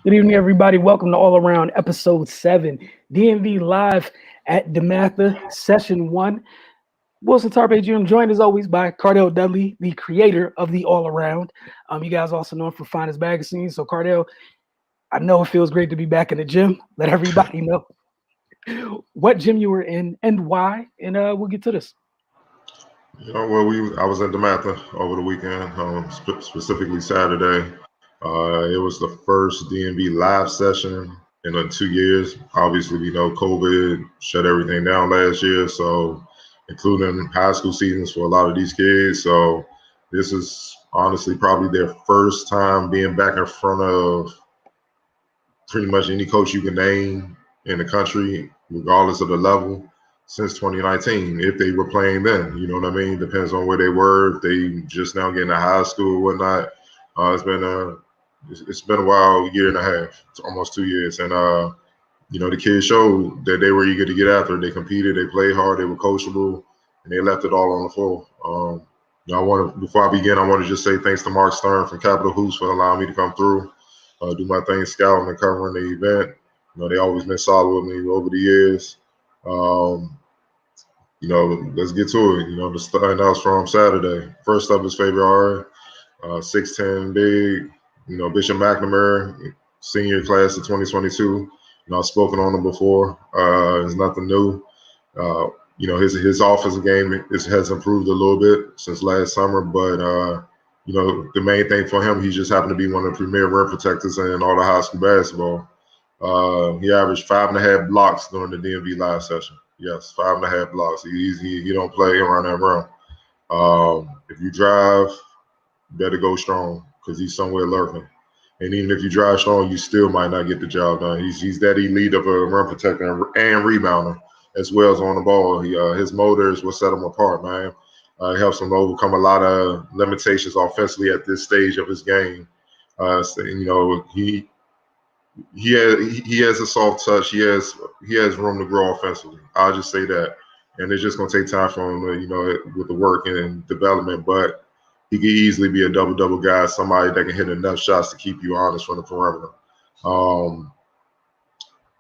Good evening, everybody. Welcome to All Around Episode 7, DMV Live at Dematha, Session 1. Wilson Tarpe Jr. joined as always by Cardell Dudley, the creator of the All Around. You guys also know him for Finest Magazine. So, Cardell, I know it feels great to be back in the gym. Let everybody know what gym you were in and why, and we'll get to this. I was at Dematha over the weekend, specifically Saturday. It was the first DMV live session in 2 years. Obviously, we know COVID shut everything down last year, so including high school seasons for a lot of these kids. So this is honestly probably their first time being back in front of pretty much any coach you can name in the country, regardless of the level, since 2019, if they were playing then. You know what I mean? Depends on where they were. If they just now getting to high school or whatnot. It's been a while, year and a half. It's almost 2 years. And the kids showed that they were eager to get after it. They competed, they played hard, they were coachable, and they left it all on the floor. Before I begin, I want to just say thanks to Mark Stern from Capitol Hoops for allowing me to come through, do my thing scouting and covering the event. They always been solid with me over the years. Let's get to it. The standouts from Saturday. First up is Favour, 6'10", big. Bishop McNamara, senior class of 2022. I've spoken on him before. It's nothing new. His offensive game has improved a little bit since last summer, but the main thing for him, he just happened to be one of the premier rim protectors in all the high school basketball. He averaged 5.5 blocks during the DMV live session. Yes, 5.5 blocks. He don't play around that rim. If you drive, you better go strong because he's somewhere lurking. And even if you drive strong, you still might not get the job done. He's that elite of a rim protector and rebounder as well as on the ball. His motor is what set him apart, man. It helps him overcome a lot of limitations offensively at this stage of his game. He has a soft touch. He has room to grow offensively. I'll just say that, and it's just gonna take time for him, with the work and development. But he could easily be a double guy, somebody that can hit enough shots to keep you honest from the perimeter.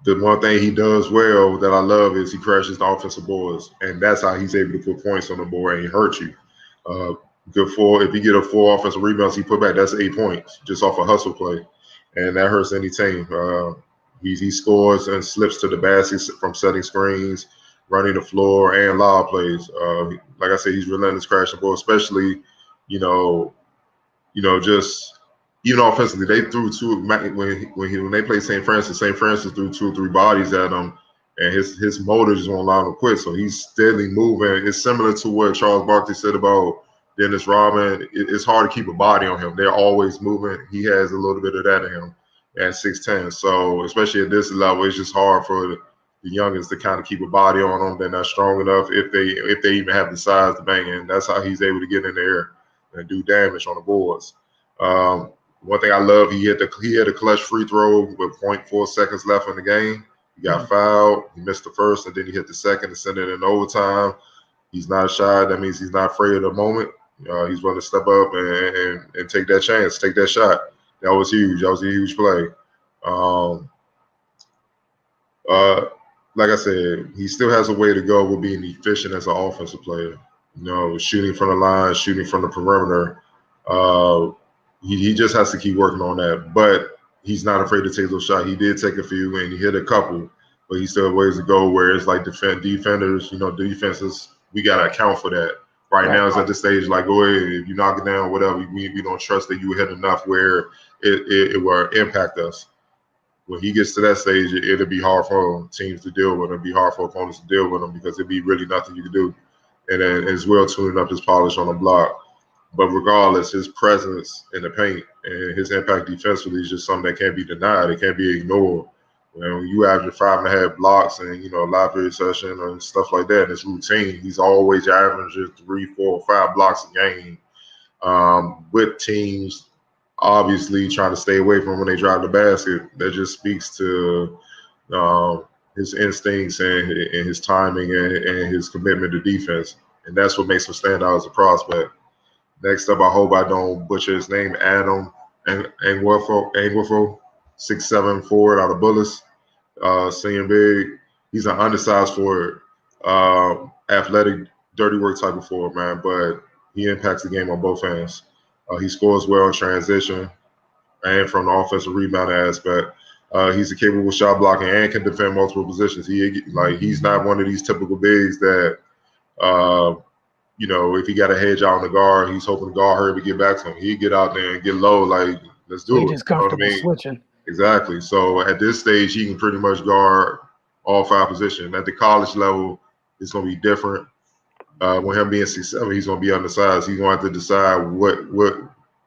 The one thing he does well that I love is he crashes the offensive boards, and that's how he's able to put points on the board and hurt you. If you get a 4 offensive rebounds he put back, that's 8 points just off a hustle play. And that hurts any team. He scores and slips to the basket from setting screens, running the floor, and lob plays. Like I said, he's relentless crashing ball, especially, just even offensively. They threw when they played St. Francis. St. Francis threw 2 or 3 bodies at him, and his motor just won't allow him to quit. So he's steadily moving. It's similar to what Charles Barkley said about Dennis Rodman. It's hard to keep a body on him. They're always moving. He has a little bit of that in him at 6'10". So especially at this level, it's just hard for the youngins to kind of keep a body on them. They're not strong enough if they even have the size to bang in. That's how he's able to get in there and do damage on the boards. One thing I love, he had a clutch free throw with 0.4 seconds left in the game. He got fouled. He missed the first, and then he hit the second and sent it in overtime. He's not shy. That means he's not afraid of the moment. He's willing to step up and take that chance, take that shot. That was huge. That was a huge play. Like I said, he still has a way to go with being efficient as an offensive player. Shooting from the line, shooting from the perimeter. He just has to keep working on that. But he's not afraid to take those shots. He did take a few, and he hit a couple. But he still has ways to go where it's like defenders, defenses, we got to account for that. Right now, it's at the stage like, go ahead, if you knock it down, whatever, we don't trust that you hit enough where it will impact us. When he gets to that stage, it'll be hard for teams to deal with him. It'll be hard for opponents to deal with him because it'll be really nothing you can do. And then as well tuning up his polish on the block. But regardless, his presence in the paint and his impact defensively is just something that can't be denied. It can't be ignored. When you average 5.5 blocks and, library session and stuff like that, and it's routine, he's always averaging 3, 4, 5 blocks a game, with teams obviously trying to stay away from when they drive the basket. That just speaks to his instincts and his timing and his commitment to defense. And that's what makes him stand out as a prospect. Next up, I hope I don't butcher his name, Adam Angwafo. 6'7" forward out of Bullis, senior big. He's an undersized forward, athletic, dirty work type of forward, man. But he impacts the game on both ends. He scores well in transition and from the offensive rebound aspect. He's a capable shot blocking and can defend multiple positions. He's not one of these typical bigs that if he got a hedge out on the guard, he's hoping the guard hurry to get back to him. He get out there and get low, like, let's do it. He's just comfortable switching. Exactly. So at this stage, he can pretty much guard all 5 positions. At the college level, it's going to be different. When him being 6'7", he's going to be undersized. He's going to have to decide what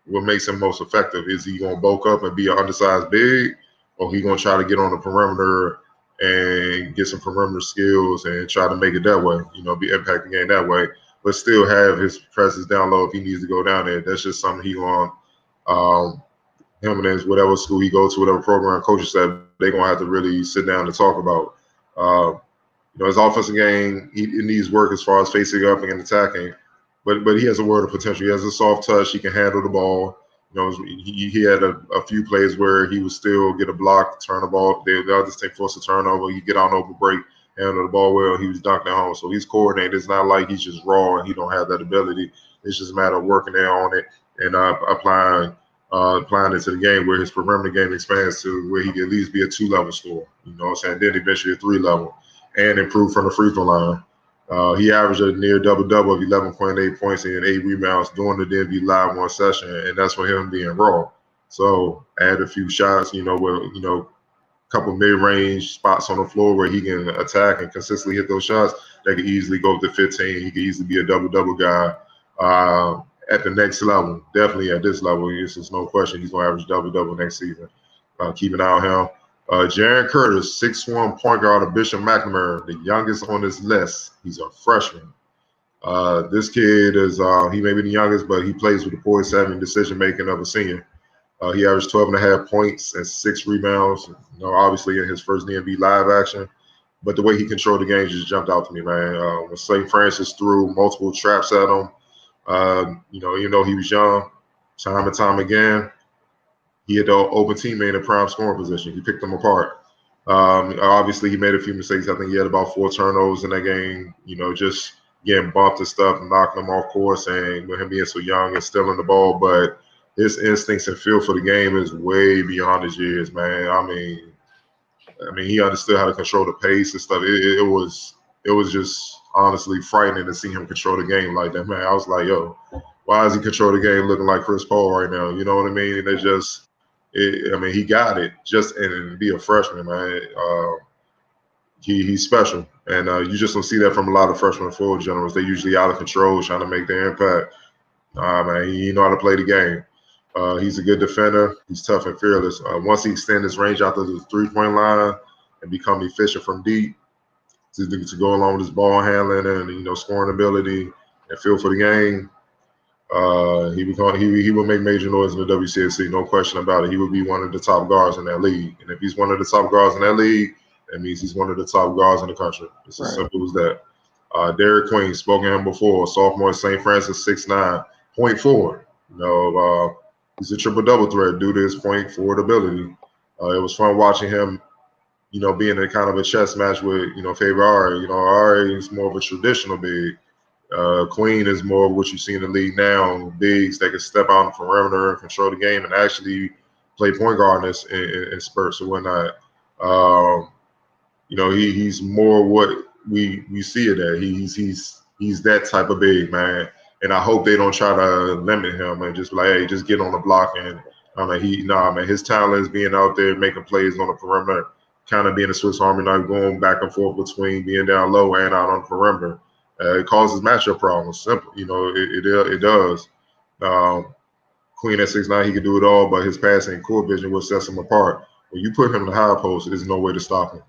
makes him most effective. Is he going to bulk up and be an undersized big, or he going to try to get on the perimeter and get some perimeter skills and try to make it that way, be impact the game that way, but still have his presence down low if he needs to go down there. That's just something he going him and his whatever school he goes to, whatever program coaches said, they're going to have to really sit down and talk about. His offensive game, it needs work as far as facing up and attacking, but he has a world of potential. He has a soft touch. He can handle the ball. He had a few plays where he would still get a block, turn the ball. The others take force a turnover. He get on over break, handle the ball well. He was dunking at home. So he's coordinated. It's not like he's just raw and he don't have that ability. It's just a matter of working there on it and applying it to the game where his perimeter game expands to where he can at least be a 2-level scorer. Then eventually a 3-level and improve from the free throw line. He averaged a near double-double of 11.8 points and 8 rebounds during the DMV Live 1 session, and that's for him being raw. So add a few shots, a couple mid-range spots on the floor where he can attack and consistently hit those shots. That could easily go up to 15. He could easily be a double-double guy at the next level. Definitely at this level, there's no question he's going to average double-double next season. Keep an eye on him. Jaren Curtis, 6'1" point guard of Bishop McNamara, the youngest on this list. He's a freshman. This kid is he may be the youngest, but he plays with the poise, having decision-making of a senior. He averaged 12.5 points and 6 rebounds, obviously in his first DMV Live action. But the way he controlled the game just jumped out to me, man. When St. Francis threw multiple traps at him, even though he was young, time and time again, he had the open teammate in a prime scoring position. He picked them apart. Obviously, he made a few mistakes. I think he had about 4 turnovers in that game, just getting bumped and stuff and knocking them off course. And with him being so young and stealing the ball, but his instincts and feel for the game is way beyond his years, man. I mean, he understood how to control the pace and stuff. It was just honestly frightening to see him control the game like that, man. I was like, yo, why does he control the game looking like Chris Paul right now? You know what I mean? And it's just, he got it just and be a freshman, man. He's special, and you just don't see that from a lot of freshman forward generals. They usually out of control, trying to make their impact. Man, he know how to play the game. He's a good defender. He's tough and fearless. Once he extends his range out to the 3-point line and become efficient from deep, to go along with his ball handling and scoring ability and feel for the game, he will make major noise in the WCSC, no question about it. He will be one of the top guards in that league, and if he's one of the top guards in that league, that means he's one of the top guards in the country. It's as simple as that. Derik Queen, spoken to him before, sophomore at St. Francis, 6'9", point forward. He's a triple-double threat due to his point forward ability. It was fun watching him, being in kind of a chess match with, Favour Aire. Aire is more of a traditional big. Queen is more of what you see in the league now, bigs that can step out on the perimeter and control the game and actually play point guard in spurts or whatnot. He's more what we see it at. He's that type of big, man. And I hope they don't try to limit him and just be like, hey, just get on the block. And his talent is being out there making plays on the perimeter, kind of being a Swiss Army knife, going back and forth between being down low and out on the perimeter. It causes matchup problems. Simple, it does. Queen at 6'9", he can do it all, but his passing and core vision will set him apart. When you put him in the high post, there's no way to stop him.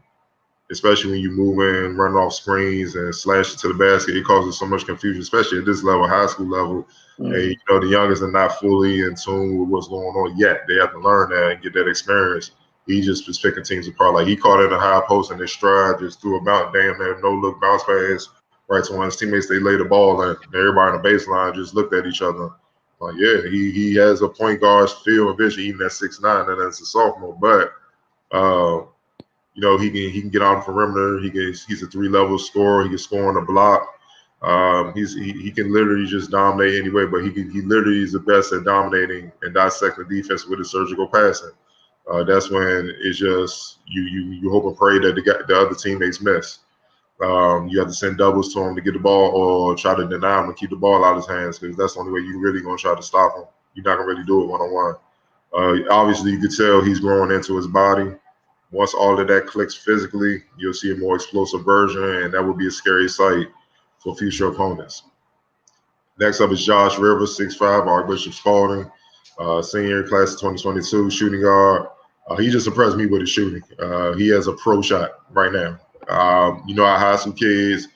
Especially when you move in, run off screens, and slash it to the basket, it causes so much confusion, especially at this level, high school level. And, the youngest are not fully in tune with what's going on yet. They have to learn that and get that experience. He just was picking teams apart. Like, he caught in a high post in his stride, just threw a damn near no-look bounce pass right to one of his teammates. They laid the ball, and everybody on the baseline just looked at each other Like, yeah, he has a point guard's feel and vision, even at 6'9", and as a sophomore. But you know, he can get on the perimeter. He's a 3-level scorer. He can score on the block. He can literally just dominate anyway. But he literally is the best at dominating and dissecting defense with his surgical passing. That's when it's just you hope and pray that the other teammates miss. You have to send doubles to him to get the ball, or try to deny him and keep the ball out of his hands, because that's the only way you're really going to try to stop him. You're not going to really do it one-on-one. Obviously, you could tell he's growing into his body. Once all of that clicks physically, you'll see a more explosive version, and that would be a scary sight for future opponents. Next up is Josh Rivers, 6'5", Archbishop Spalding, senior class of 2022, shooting guard. He just impressed me with his shooting. He has a pro shot right now. You know, our high school kids,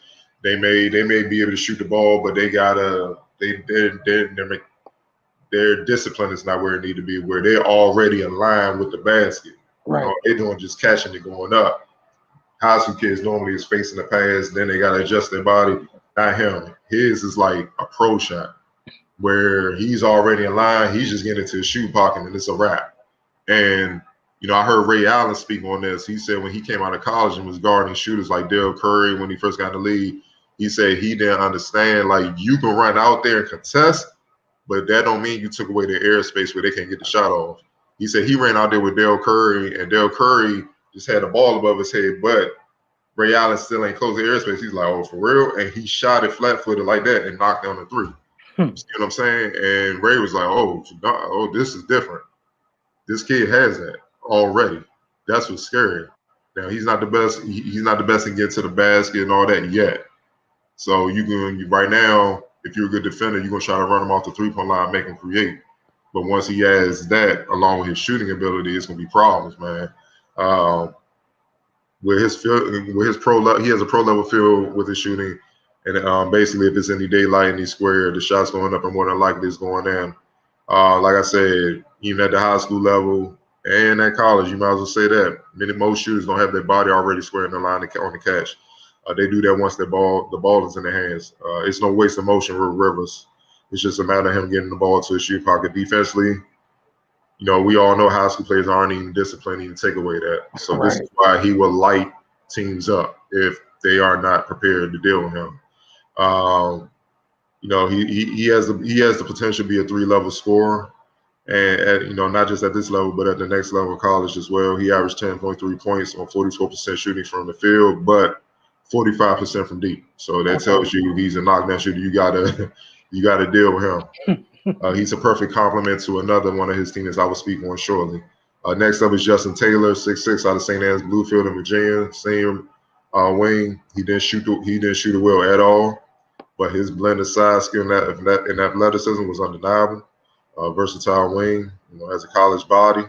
they may be able to shoot the ball, but their discipline is not where it need to be, where they're already aligned with the basket. Right. You know, they're doing just catching it going up. High school kids normally is facing the pass, then they got to adjust their body. Not him. His is like a pro shot where he's already in line. He's just getting into his shoe pocket and it's a wrap. And, you know, I heard Ray Allen speak on this. He said when he came out of college and was guarding shooters like Dell Curry when he first got in the league, he said he didn't understand, like, you can run out there and contest, but that don't mean you took away their airspace where they can't get the shot off. He said he ran out there with Dell Curry, and Dell Curry just had the ball above his head, but Ray Allen still ain't closed the airspace. He's like, oh, for real? And he shot it flat-footed like that and knocked down the three. You see what I'm saying? And Ray was like, oh, this is different. This kid has that already. That's what's scary. Now, he's not the best. He's not the best in getting to the basket and all that yet. So right now, if you're a good defender, you're going to try to run him off the three-point line, make him create. But once he has that, along with his shooting ability, it's going to be problems, man. With his pro level, he has a pro level feel with his shooting, and basically, if it's any daylight and he's square, the shot's going up and more than likely it's going in. Like I said, even at the high school level and at college, you might as well say that most shooters don't have their body already square in the line on the catch. They do that once the ball is in their hands. It's no waste of motion with Rivers. It's just a matter of him getting the ball to his shoe pocket defensively. You know, we all know high school players aren't even disciplined to take away that. So This is why he will light teams up if they are not prepared to deal with him. You know, he has the potential to be a 3-level scorer, and you know, not just at this level, but at the next level of college as well. He averaged 10.3 points on 44% shooting from the field, but 45% from deep. So that tells you he's a knockdown shooter. You gotta deal with him. He's a perfect complement to another one of his teammates I will speak on shortly. Next up is Justin Taylor, 6'6", out of St. Anne's Bluefield in Virginia. Same wing. He didn't shoot it well at all, but his blended size, skill, and athleticism was undeniable. Versatile wing, you know, has a college body,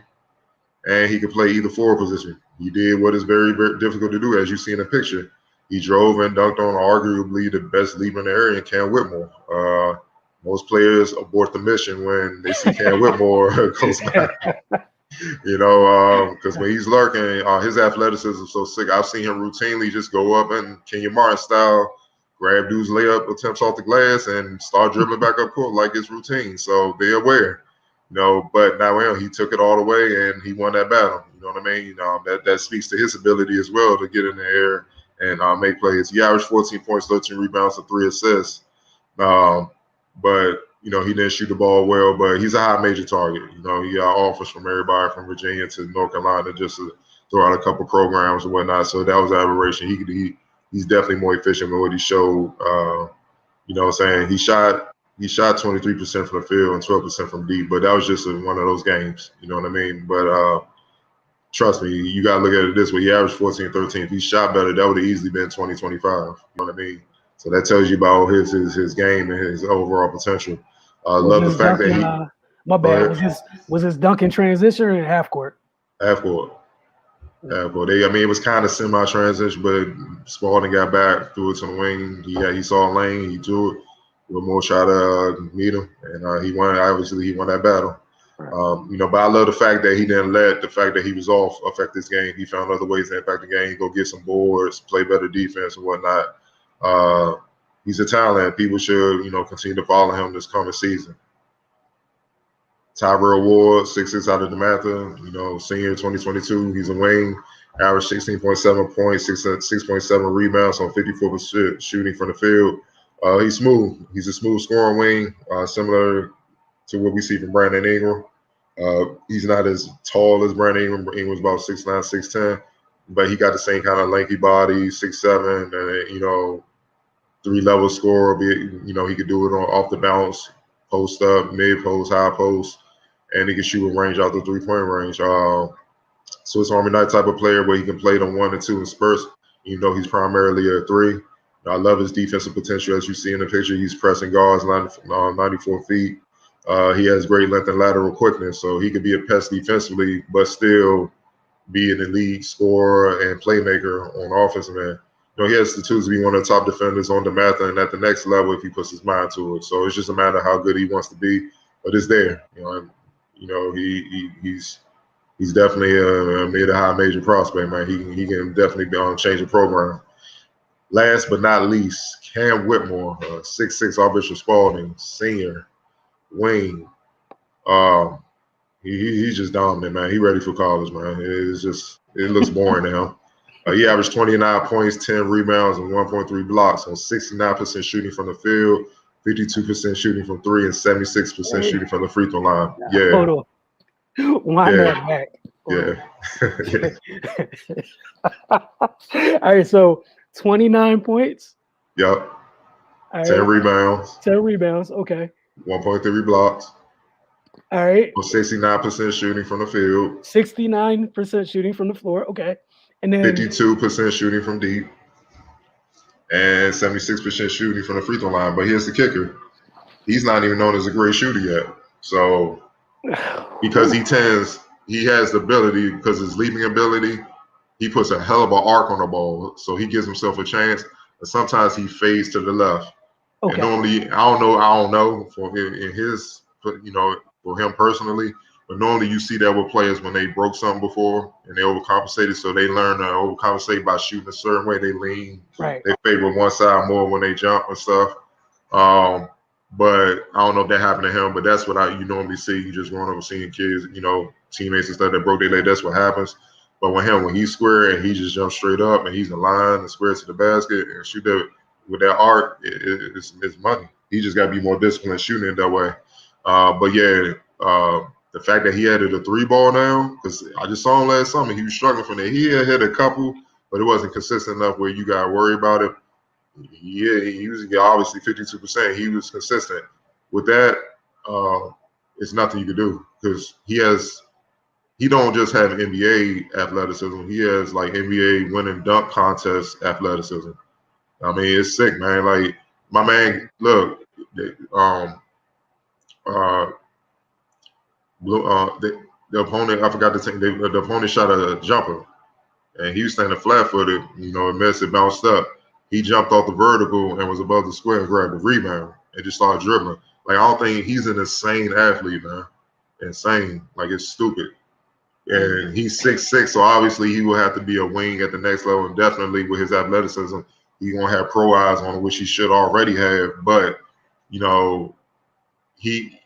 and he could play either forward position. He did what is very, very difficult to do, as you see in the picture. He drove and dunked on arguably the best leaper in the area, Cam Whitmore. Most players abort the mission when they see Cam Whitmore close by. You know, because when he's lurking, his athleticism is so sick. I've seen him routinely just go up and Kenya Martin style, grab dudes layup attempts off the glass and start dribbling back up court like it's routine. So they're aware, you know. But now he took it all the way and he won that battle. You know what I mean? That speaks to his ability as well to get in the air and make plays. He averaged 14 points, 13 rebounds, and 3 assists. But you know, he didn't shoot the ball well, but he's a high major target. You know, he got offers from everybody from Virginia to North Carolina just to throw out a couple programs and whatnot. So that was an aberration. He's definitely more efficient than what he showed. You know what I'm saying? He shot 23% from the field and 12% from deep, but that was just one of those games. You know what I mean? But trust me, you got to look at it this way. He averaged 14, 13. If he shot better, that would have easily been 20, 25. You know what I mean? So that tells you about his game and his overall potential. Love the fact that he. My bad. Was his dunk in transition or in half court? Half court. It was kind of semi-transition, but Spalding got back, threw it to the wing. He saw a lane, he threw it. Whitmore tried to meet him, and he won. Obviously, he won that battle. You know, but I love the fact that he didn't let the fact that he was off affect this game. He found other ways to impact the game, go get some boards, play better defense and whatnot. He's a talent. People should, you know, continue to follow him this coming season. Tyrell Ward, 6'6" out of Dematha, senior 2022. He's a wing, average 16.7 points, 6.7 rebounds on 54% shooting from the field. He's smooth. He's a smooth scoring wing, similar to what we see from Brandon Ingram. He's not as tall as Brandon Ingram. Ingram's about 6'9", 6'10", but he got the same kind of lanky body, 6'7", and 3-level scorer. He could do it off the bounce, post up, mid post, high post, and he can shoot a range out the 3-point range. Swiss Army knife type of player where he can play them 1 and 2 in spurts, even though he's primarily a 3. I love his defensive potential, as you see in the picture. He's pressing guards 94 feet. He has great length and lateral quickness, so he could be a pest defensively, but still be an elite scorer and playmaker on offensive end. He has the tools to be one of the top defenders on Dematha and at the next level if he puts his mind to it. So it's just a matter of how good he wants to be, but it's there. He's definitely a mid to high major prospect, man. He can definitely be on change the program. Last but not least, Cam Whitmore, 6'6" Archbishop Spalding, senior, wing. He's just dominant, man. He ready for college, man. It looks boring to him. He averaged 29 points, 10 rebounds, and 1.3 blocks on 69% shooting from the field, 52% shooting from 3, and 76% shooting from the free throw line. Yeah. Hold on. Wind that back. Yeah. All right, so 29 points. Yep. All 10 right. rebounds. 10 rebounds. Okay. 1.3 blocks. All right. 69% shooting from the field. 69% shooting from the floor. Okay. And then 52% shooting from deep. And 76% shooting from the free throw line. But here's the kicker. He's not even known as a great shooter yet. So because he has the ability, because his leaping ability, he puts a hell of an arc on the ball. So he gives himself a chance. And sometimes he fades to the left. Okay. And normally, I don't know for him personally, but normally you see that with players when they broke something before and they overcompensated. So they learn to overcompensate by shooting a certain way. They lean, right. They favor one side more when they jump and stuff. But I don't know if that happened to him, but that's what you normally see. You just growing up seeing kids, teammates and stuff that broke their leg. That's what happens. But when he's square and he just jumps straight up and he's in line and square to the basket and shoot that with that arc, it's money. He just got to be more disciplined shooting it that way. But yeah, the fact that he added a 3-ball now, because I just saw him last summer, he was struggling from there. He had hit a couple, but it wasn't consistent enough where you got to worry about it. Yeah, he was obviously 52%. He was consistent. With that, it's nothing you can do because he don't just have NBA athleticism. He has like NBA winning dunk contest athleticism. I mean, it's sick, man. Like my man, look, the opponent, I forgot to take the opponent shot a jumper, and he was standing flat-footed. It missed, it bounced up. He jumped off the vertical and was above the square and grabbed the rebound and just started dribbling. Like I don't think he's an insane athlete, man. Insane, like it's stupid. And he's 6'6", so obviously he will have to be a wing at the next level. And definitely with his athleticism, he's gonna have pro eyes on him, which he should already have. But he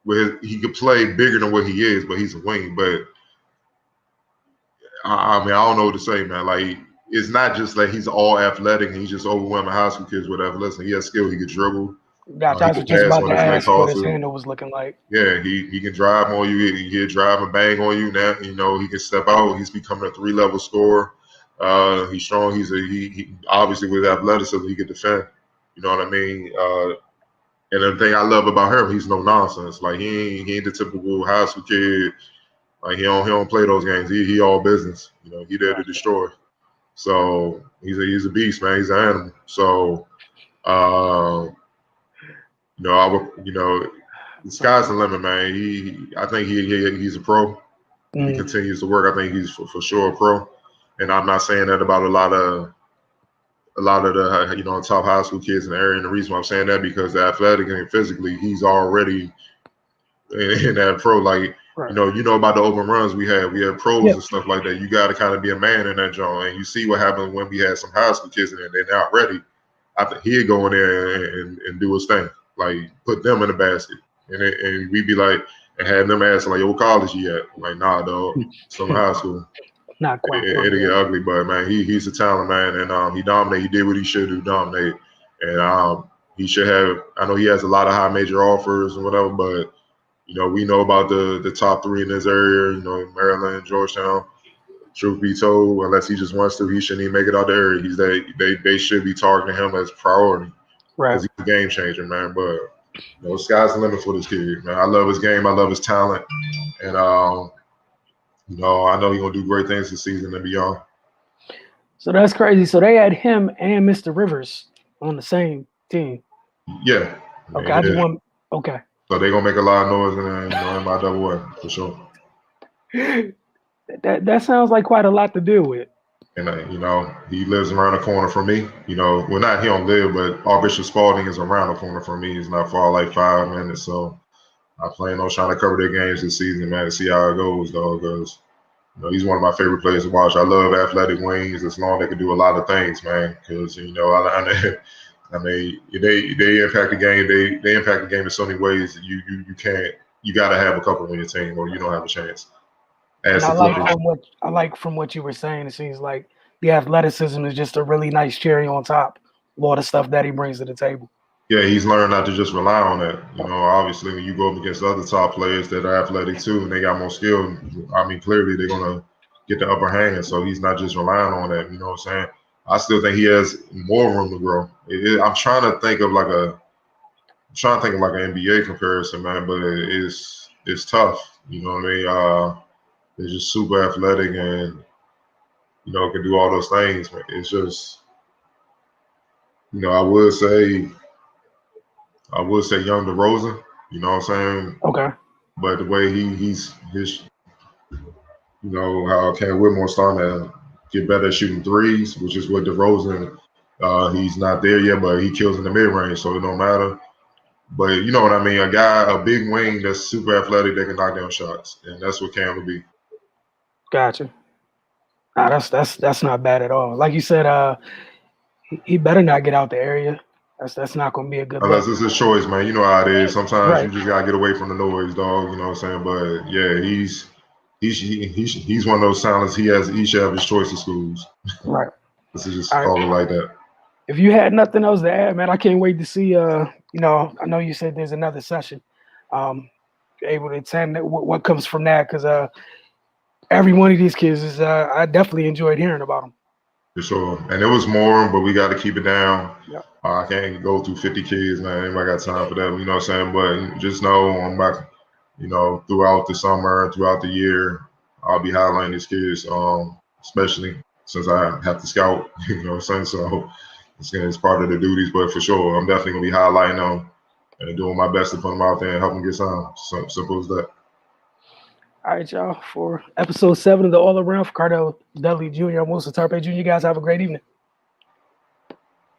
could play bigger than what he is, but he's a wing. But I mean, I don't know what to say, man. Like it's not just like he's all athletic and he's just overwhelming high school kids with athleticism. He has skill. He can dribble. Gotcha. I was just about to ask what his handle was looking like. Yeah, he can drive on you. He can drive and bang on you. Now he can step out. He's becoming a 3-level scorer. He's strong. He obviously with athleticism he can defend. You know what I mean? And the thing I love about him, he's no nonsense. Like he ain't the typical high school kid. Like he don't play those games. He all business. He there to destroy. So he's a beast, man. He's an animal. So the sky's the limit, man. I think he's a pro. He continues to work. I think he's for sure a pro. And I'm not saying that about a lot of the top high school kids in the area. And the reason why I'm saying that because athletic and physically, he's already in that pro. Like right. You know about the open runs we have pros and stuff like that. You got to kind of be a man in that joint. And you see what happens when we had some high school kids in there. They're not ready. I think he'd go in there and do his thing. Like put them in the basket, and we'd be like, and had them asking like, "Yo, what college you at?" I'm like, nah, dog, some high school. Not quite. It'll get ugly, but man, he's a talent, man, and he dominated. He did what he should do, dominate, and he should have. I know he has a lot of high major offers and whatever, but we know about the top three in this area. Maryland, Georgetown. Truth be told, unless he just wants to, he shouldn't even make it out there. They should be targeting him as priority because he's a game changer, man. But sky's the limit for this kid, man. I love his game, I love his talent, and I know he's gonna do great things this season and beyond. So that's crazy. So they had him and Mr. Rivers on the same team. Yeah. Okay, I just want. Okay. So they're gonna make a lot of noise in my double way for sure. That sounds like quite a lot to deal with. And he lives around the corner from me. Well, not he don't live, but Archbishop Spalding is around the corner from me. He's not far, like 5 minutes. So I plan on trying to cover their games this season, man, to see how it goes, dog. Because he's one of my favorite players to watch. I love athletic wings as long as they can do a lot of things, man. Because I mean, they impact the game. They impact the game in so many ways. You got to have a couple on your team, or you don't have a chance. I like from what you were saying, it seems like the athleticism is just a really nice cherry on top of all the stuff that he brings to the table. Yeah, he's learned not to just rely on that. Obviously, when you go up against other top players that are athletic too, and they got more skill, I mean, clearly they're gonna get the upper hand. So he's not just relying on that. You know what I'm saying? I still think he has more room to grow. I'm trying to think of like an NBA comparison, man, but it's tough. You know what I mean? They're just super athletic and can do all those things. Man. It's just I would say young DeRozan. You know what I'm saying? Okay. But the way he's how Whitmore starting to get better at shooting threes, which is what DeRozan he's not there yet, but he kills in the mid range, so it don't matter. But you know what I mean? A big wing that's super athletic that can knock down shots, and that's what Cam will be. Gotcha. Nah, that's not bad at all. Like you said, he better not get out the area. That's not going to be a good. Unless it's his choice, man. You know how it is. Sometimes you just gotta get away from the noise, dog. You know what I'm saying? But yeah, he's one of those talents. He should have his choice of schools. Right. This is just call it like that. If you had nothing else to add, man, I can't wait to see. I know you said there's another session. Able to attend what comes from that, because every one of these kids is. I definitely enjoyed hearing about them. For sure, and it was more, but we got to keep it down. Yeah. I can't go through 50 kids, man. Anybody got time for that? You know what I'm saying? But just know I'm back. Throughout the summer, throughout the year, I'll be highlighting these kids, especially since I have to scout. You know what I'm saying? So it's part of the duties, but for sure, I'm definitely gonna be highlighting them and doing my best to put them out there and help them get signed. So simple as that. All right, y'all. For episode 7 of the All Around for Cardell Dudley Jr., I'm Wilson Tarpe Jr. You guys have a great evening.